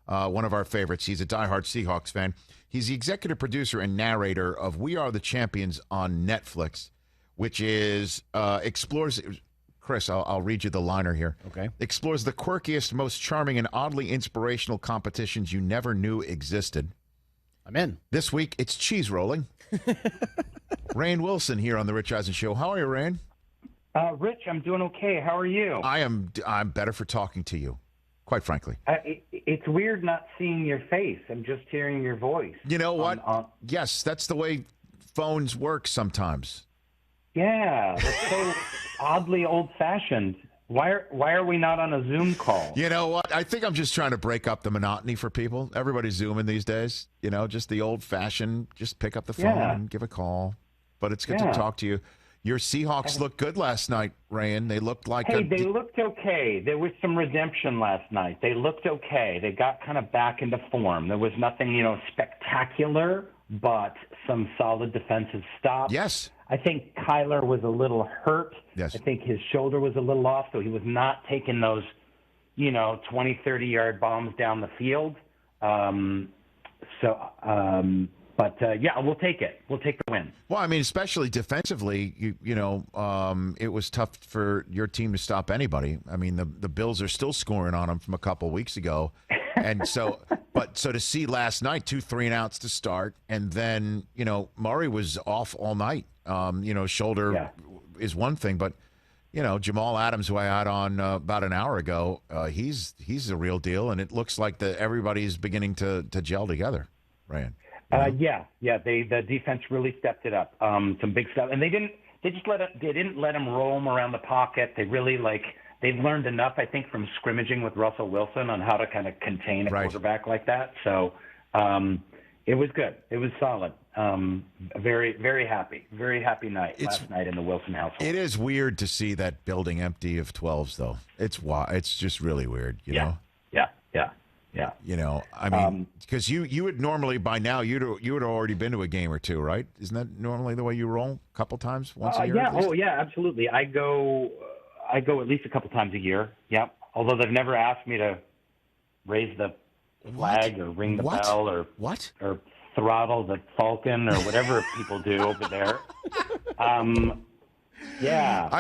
one of our favorites. He's a diehard Seahawks fan. He's the executive producer and narrator of We Are the Champions on Netflix, which is explores. Chris, I'll read you the liner here. Okay. Explores the quirkiest, most charming, and oddly inspirational competitions you never knew existed. I'm in. This week, it's cheese rolling. Rainn Wilson here on the Rich Eisen Show. How are you, Rainn? Rich, I'm doing okay. How are you? I'm better for talking to you, quite frankly. It's weird not seeing your face. I'm just hearing your voice. You know what? Yes, that's the way phones work sometimes. Yeah, that's so oddly old-fashioned. Why are we not on a Zoom call? You know what? I think I'm just trying to break up the monotony for people. Everybody's Zooming these days. You know, just the old-fashioned, just pick up the phone and give a call. But it's good to talk to you. Your Seahawks looked good last night, Rainn. They looked like they looked okay. There was some redemption last night. They looked okay. They got kind of back into form. There was nothing, spectacular, but some solid defensive stops. Yes. I think Kyler was a little hurt. Yes. I think his shoulder was a little off, so he was not taking those, 20, 30-yard bombs down the field. But we'll take it. We'll take the win. Well, I mean, especially defensively, it was tough for your team to stop anybody. I mean, the Bills are still scoring on them from a couple weeks ago. And so to see last night, 2 3-and-outs to start, and then, Murray was off all night. Shoulder is one thing, but, Jamal Adams, who I had on about an hour ago, he's a real deal, and it looks like everybody's beginning to gel together, Rainn. The defense really stepped it up. Some big stuff, and they didn't let him roam around the pocket. They really they've learned enough, I think, from scrimmaging with Russell Wilson on how to kind of contain a quarterback like that. So it was good. It was solid. Very, very happy night last night in the Wilson household. It is weird to see that building empty of 12s, though. It's just really weird, you know. Yeah. I mean, because you would normally by now you would already been to a game or two, right? Isn't that normally the way you roll? A couple times, once a year? Yeah. Oh, yeah. Absolutely. I go at least a couple times a year. Yeah. Although they've never asked me to raise the flag or ring the bell or throttle the Falcon or whatever people do over there. I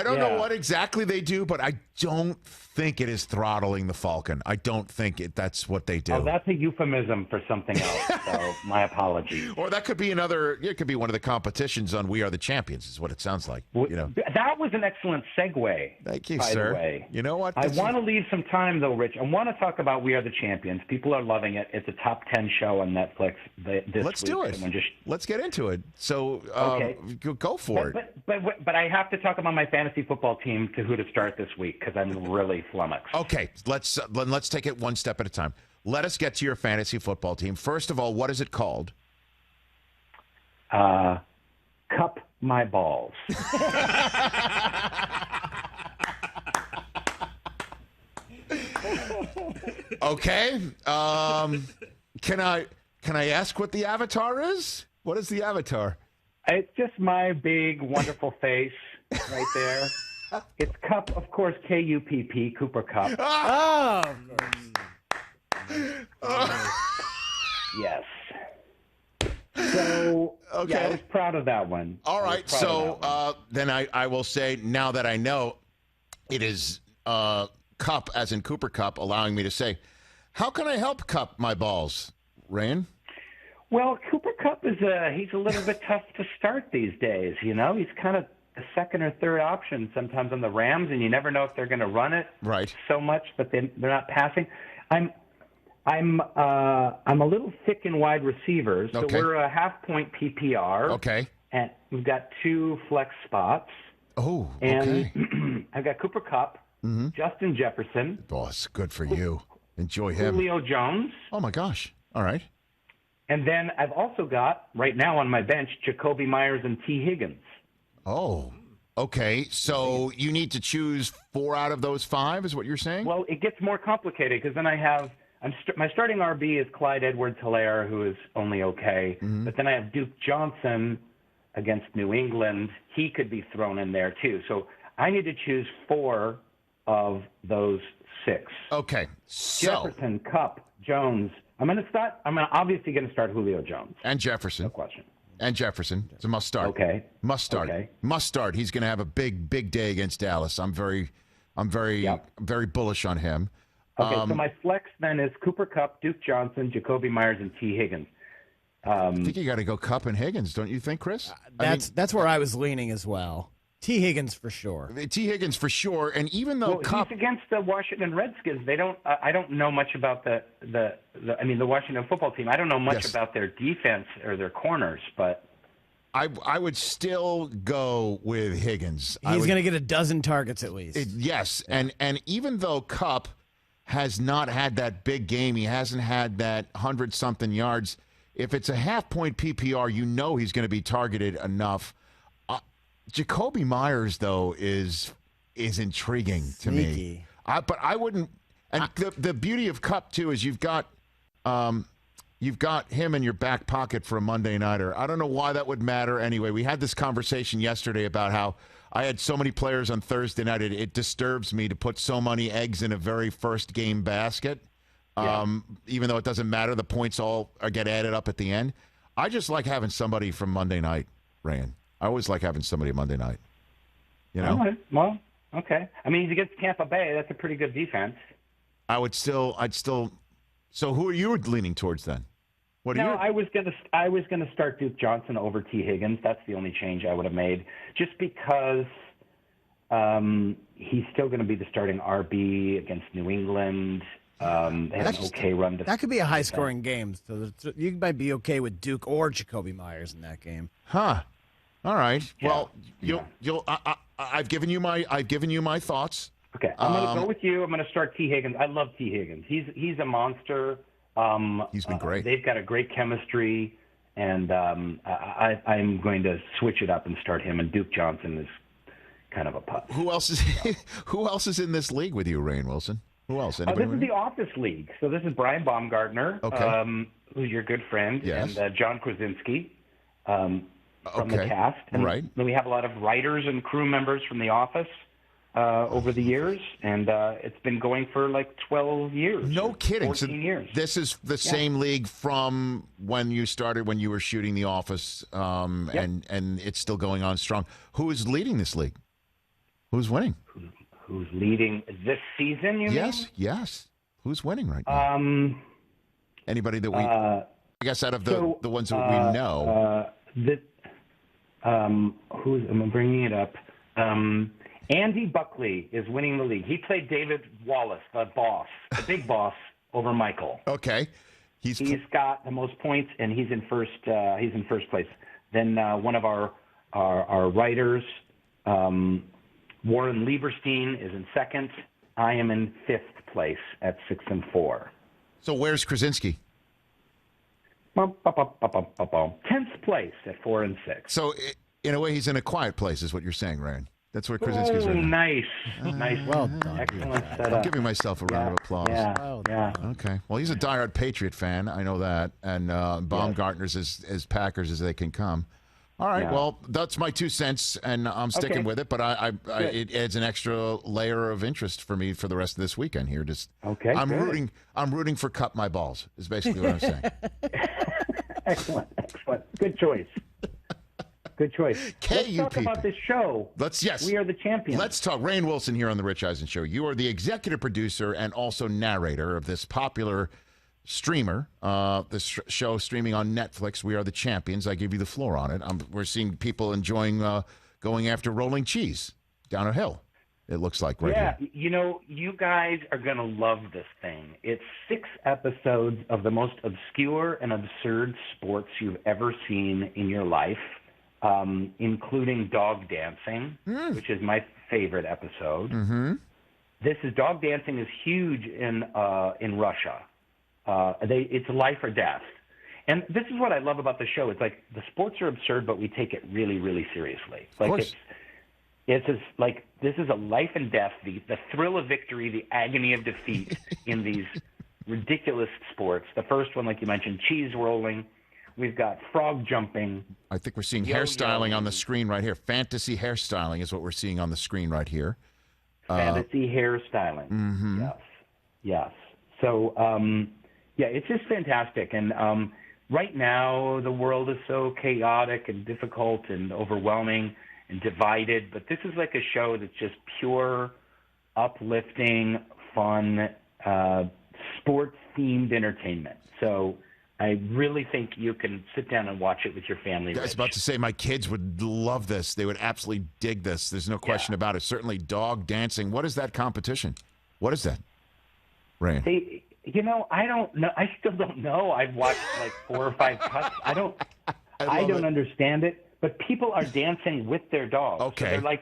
don't know what exactly they do, but I don't think it is throttling the Falcon. I don't think that's what they do. Oh, that's a euphemism for something else. So my apologies. Or that could be it could be one of the competitions on We Are the Champions, is what it sounds like. That was an excellent segue. Thank you, by sir. The way. You know what? I want to leave some time, though, Rich. I want to talk about We Are the Champions. People are loving it. It's a top 10 show on Netflix this week. Let's do it. Let's get into it. So go for it. But I have to talk about my fantasy football team to who to start this week because I'm really flummoxed. Okay, let's take it one step at a time. Let us get to your fantasy football team. First of all, what is it called? Kupp My Balls. Okay. Can I ask what the avatar is? What is the avatar? It's just my big, wonderful face right there. It's Kupp, of course, Kupp, Cooper Kupp. Yes. So, okay. I was proud of that one. All right. So then I will say, now that I know it is Kupp, as in Cooper Kupp, allowing me to say, how can I help Kupp My Balls, Rainn? Well, Cooper Kupp he's a little bit tough to start these days. He's kind of a second or third option sometimes on the Rams, and you never know if they're going to run it so much, but they're not passing. I'm a little thick in wide receivers, so we're a half-point PPR. Okay. And we've got 2 flex spots. Oh, okay. And I've got Cooper Kupp, Justin Jefferson. Oh, it's good for you. Enjoy him. Julio Jones. Oh, my gosh. All right. And then I've also got, right now on my bench, Jacoby Myers and T. Higgins. Oh, okay. So you need to choose 4 out of those 5 is what you're saying? Well, it gets more complicated because then I have my starting RB is Clyde Edwards-Helaire, who is only okay. Mm-hmm. But then I have Duke Johnson against New England. He could be thrown in there, too. So I need to choose 4 of those 6. Okay, so Jefferson, Kupp, Jones. I'm obviously going to start Julio Jones. And Jefferson. No question. And Jefferson. It's a must start. Okay. Must start. Okay. Must start. He's going to have a big day against Dallas. I'm very bullish on him. Okay, so my flex then is Cooper Kupp, Duke Johnson, Jacoby Myers, and T. Higgins. I think you got to go Kupp and Higgins, don't you think, Chris? That's where I was leaning as well. T. Higgins for sure. T. Higgins for sure. And even though Kupp, he's against the Washington Redskins, they don't. I don't know much about the Washington football team. I don't know much about their defense or their corners, but I would still go with Higgins. He's going to get a dozen targets at least. Yes, and even though Kupp has not had that big game, he hasn't had that 100-something yards. If it's a half-point PPR, you know he's going to be targeted enough. Jacoby Myers, though, is intriguing to me. But I wouldn't. And the beauty of Kupp too is you've got him in your back pocket for a Monday nighter. I don't know why that would matter anyway. We had this conversation yesterday about how I had so many players on Thursday night. It disturbs me to put so many eggs in a very first game basket. Even though it doesn't matter, the points all get added up at the end. I just like having somebody from Monday night, Rainn. I always like having somebody Monday night. You know? All right. Well, okay. I mean, he's against Tampa Bay. That's a pretty good defense. I'd still. So who are you leaning towards then? I was gonna start Duke Johnson over T. Higgins. That's the only change I would have made, just because he's still going to be the starting RB against New England. They had an okay run. That could be a high-scoring game. So you might be okay with Duke or Jacoby Myers in that game. Huh. All right. Yeah. Well, I've given you my thoughts. Okay. I'm going to go with you. I'm going to start T. Higgins. I love T. Higgins. He's a monster. He's been great. They've got a great chemistry, and I'm going to switch it up and start him. And Duke Johnson is kind of a putt. Who else is in this league with you, Rainn Wilson? Who else? This is the Office League. So this is Brian Baumgartner, who's your good friend, and John Krasinski from the cast. And then we have a lot of writers and crew members from The Office over the years, and it's been going for like 12 years. No kidding. 14 years. This is the same league from when you started, when you were shooting The Office, and it's still going on strong. Who is leading this league? Who's winning? Who's leading this season, you mean? Yes. Who's winning right now? Anybody that we, I guess out of the ones that we know. I'm bringing it up. Andy Buckley is winning the league. He played David Wallace, the big boss, over Michael. Okay. He's got the most points, and he's in first place. Then one of our writers, Warren Lieberstein, is in second. I am in 5th place at 6-4. So where's Krasinski? 10th place at 4-6. So in a way, he's in a quiet place, is what you're saying, Rainn. That's where Krasinski's right now. Nice. Well done. Excellent setup. I'm giving myself a round of applause. Yeah. Okay. Well, he's a diehard Patriot fan. I know that. And Baumgartner's as Packers as they can come. All right. Yeah. Well, that's my 2 cents, and I'm sticking with it. But it adds an extra layer of interest for me for the rest of this weekend here. I'm rooting for Kupp My Balls. Is basically what I'm saying. Excellent. Good choice. Let's talk about this show. We are the champions. Let's talk. Rainn Wilson here on the Rich Eisen Show. You are the executive producer and also narrator of this popular streamer, this show streaming on Netflix. We are the champions. I give you the floor on it. We're seeing people enjoying going after rolling cheese down a hill. It looks like here. You know, you guys are going to love this thing. It's 6 episodes of the most obscure and absurd sports you've ever seen in your life, including dog dancing, which is my favorite episode. Mm-hmm. Dog dancing is huge in Russia. It's life or death. And this is what I love about the show. It's like the sports are absurd, but we take it really, really seriously. This is a life and death, the thrill of victory, the agony of defeat in these ridiculous sports. The first one, like you mentioned, cheese rolling. We've got frog jumping. I think we're seeing hairstyling on the screen right here. Fantasy hairstyling is what we're seeing on the screen right here. fantasy hairstyling. Mm-hmm. Yes. So, yeah, it's just fantastic. And right now, the world is so chaotic and difficult and overwhelming and divided. But this is like a show that's just pure, uplifting, fun, sports-themed entertainment. So I really think you can sit down and watch it with your family. I was about to say, my kids would love this. They would absolutely dig this. There's no question about it. Certainly dog dancing. What is that competition? What is that, Rainn? I don't know. I still don't know. I've watched like 4 or 5 cuts. I don't understand it. But people are dancing with their dogs. Okay. So they're like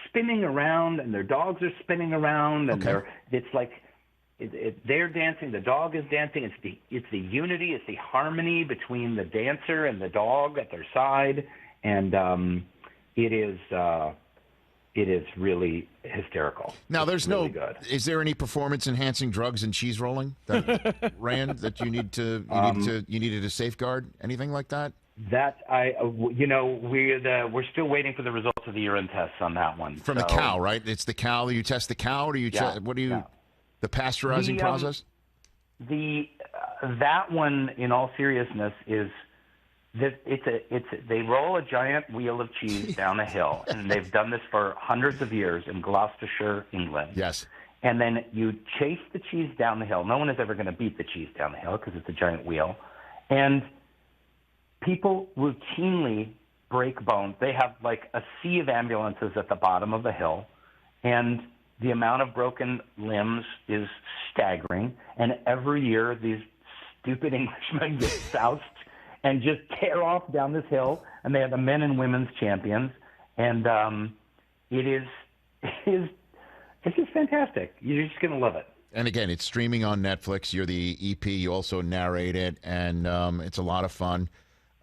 spinning around, and their dogs are spinning around, and it's like they're dancing. The dog is dancing. It's the unity. It's the harmony between the dancer and the dog at their side, and it is really hysterical. Now, there's really no. Good. Is there any performance-enhancing drugs in cheese rolling, Rainn, that you needed to safeguard? Anything like that? That we're still waiting for the results of the urine tests on that one. From the cow, right? It's the cow. You test the cow, or do you what do you? Yeah. The pasteurizing process. That one, in all seriousness, is. They roll a giant wheel of cheese down a hill, and they've done this for hundreds of years in Gloucestershire, England. Yes. And then you chase the cheese down the hill. No one is ever going to beat the cheese down the hill because it's a giant wheel. And people routinely break bones. They have like a sea of ambulances at the bottom of the hill, and the amount of broken limbs is staggering. And every year, these stupid Englishmen get soused and just tear off down this hill, and they are the men and women's champions, and it's just fantastic. You're just going to love it. And again, it's streaming on Netflix. You're the EP. You also narrate it, and it's a lot of fun.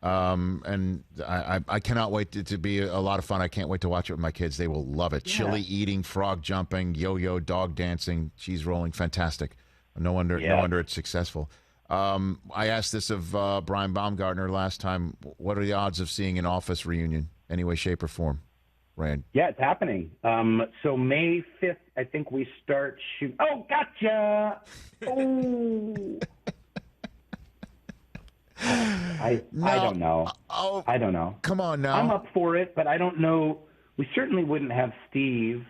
And I cannot wait to be a lot of fun. I can't wait to watch it with my kids. They will love it. Yeah. Chili eating, frog jumping, yo-yo, dog dancing, cheese rolling. Fantastic. No wonder it's successful. I asked this of Brian Baumgartner last time. What are the odds of seeing an Office reunion, any way, shape, or form, Rainn? Yeah, it's happening. So May 5th, I think we start shooting. Oh, gotcha! Oh. I don't know. I don't know. Come on now. I'm up for it, but I don't know. We certainly wouldn't have Steve.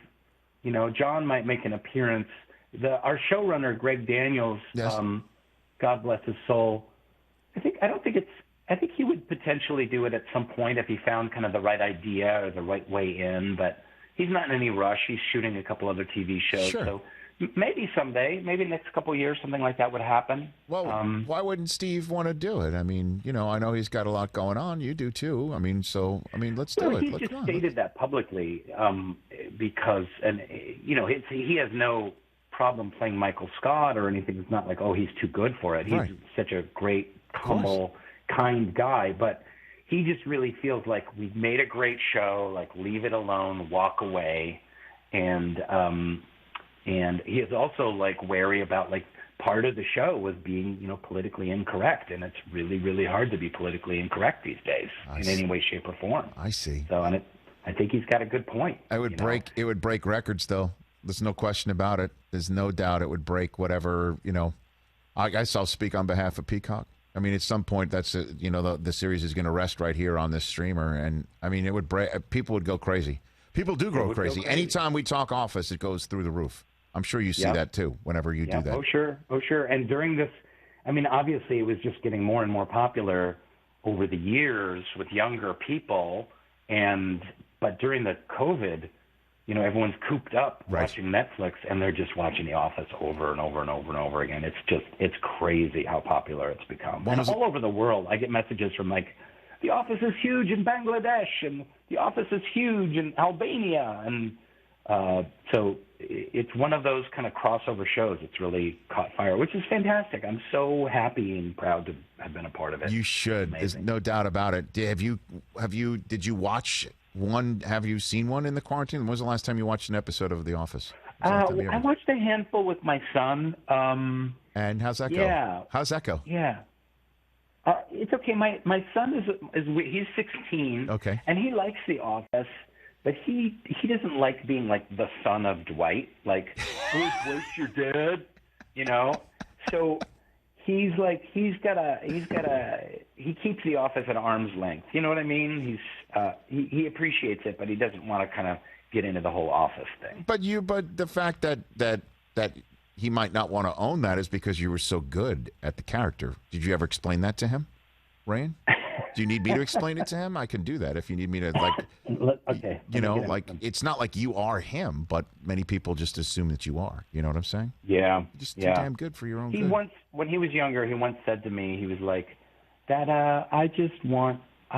John might make an appearance. Our showrunner, Greg Daniels, yes. God bless his soul. I think he would potentially do it at some point if he found kind of the right idea or the right way in, but he's not in any rush. He's shooting a couple other TV shows. Sure. So maybe someday, maybe next couple of years, something like that would happen. Well, why wouldn't Steve want to do it? I mean, I know he's got a lot going on. You do too. I mean, let's do it. He just stated that publicly because, he has no problem playing Michael Scott or anything. It's not like, he's too good for it. He's such a great, humble, kind guy, but he just really feels like we've made a great show, like leave it alone, walk away. And he is also like wary about like part of the show was being, politically incorrect. And it's really, really hard to be politically incorrect these days in any way, shape or form. I see. So, and I think he's got a good point. It would break records though. There's no question about it. There's no doubt it would break whatever, I guess I'll speak on behalf of Peacock. I mean, at some point, that's the series is going to rest right here on this streamer, and I mean, it would break. People would go crazy. People do go crazy. Anytime we talk Office, it goes through the roof. I'm sure you see that too. Whenever you do that. Oh sure. And during this, I mean, obviously, it was just getting more and more popular over the years with younger people, but during the COVID, everyone's cooped up watching Netflix, and they're just watching The Office over and over and over and over again. It's crazy how popular it's become. And all over the world, I get messages from like, The Office is huge in Bangladesh, and The Office is huge in Albania. And so it's one of those kind of crossover shows. It's really caught fire, which is fantastic. I'm so happy and proud to have been a part of it. You should. There's no doubt about it. Did you watch one? Have you seen one in the quarantine? When was the last time you watched an episode of The Office? I watched a handful with my son. And how's that go? Yeah. How's that go? Yeah. It's okay. My son he's 16. Okay. And he likes The Office, but he doesn't like being like the son of Dwight. Like, who's your dad? You know? So he keeps the office at arm's length. You know what I mean? He appreciates it, but he doesn't want to kind of get into the whole office thing. But the fact that he might not want to own that is because you were so good at the character. Did you ever explain that to him, Rainn? Do you need me to explain it to him? I can do that if you need me to, Okay. It's not like you are him, but many people just assume that you are. You know what I'm saying? Yeah. You're just too damn good for your own good. When he was younger, he once said to me, he was like, Dad, I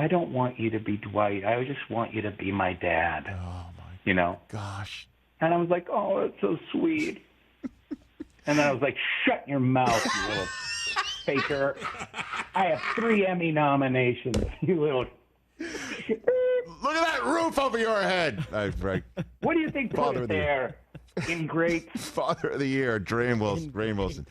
don't want you to be Dwight. I just want you to be my dad. Oh, my gosh. And I was like, oh, that's so sweet. And then I was like, shut your mouth, you little faker. I have 3 Emmy nominations, you little... Look at that roof over your head. Right. What do you think put it there in great... Father of the Year, Rainn Wilson.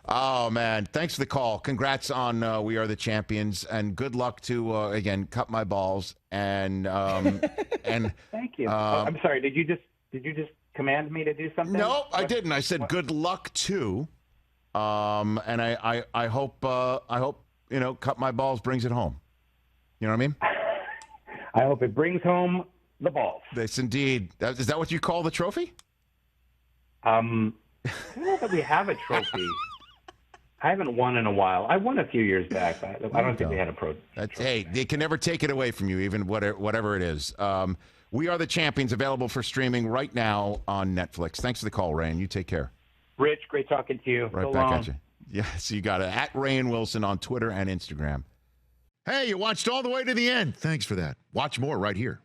Oh, man. Thanks for the call. Congrats on We Are the Champions. And good luck to, again, Kupp My Balls. And Thank you. I'm sorry. Did you just command me to do something? No, I didn't. I said good luck to. And I hope Kupp My Balls brings it home. You know what I mean? I hope it brings home the balls. Yes, indeed. Is that what you call the trophy? I don't know that we have a trophy. I haven't won in a while. I won a few years back. I don't think we had a trophy. Hey, they can never take it away from you, even whatever it is. We Are the Champions, available for streaming right now on Netflix. Thanks for the call, Rainn. You take care. Rich, great talking to you. Right back at you. Yes, you got it. At Rainn Wilson on Twitter and Instagram. Hey, you watched all the way to the end. Thanks for that. Watch more right here.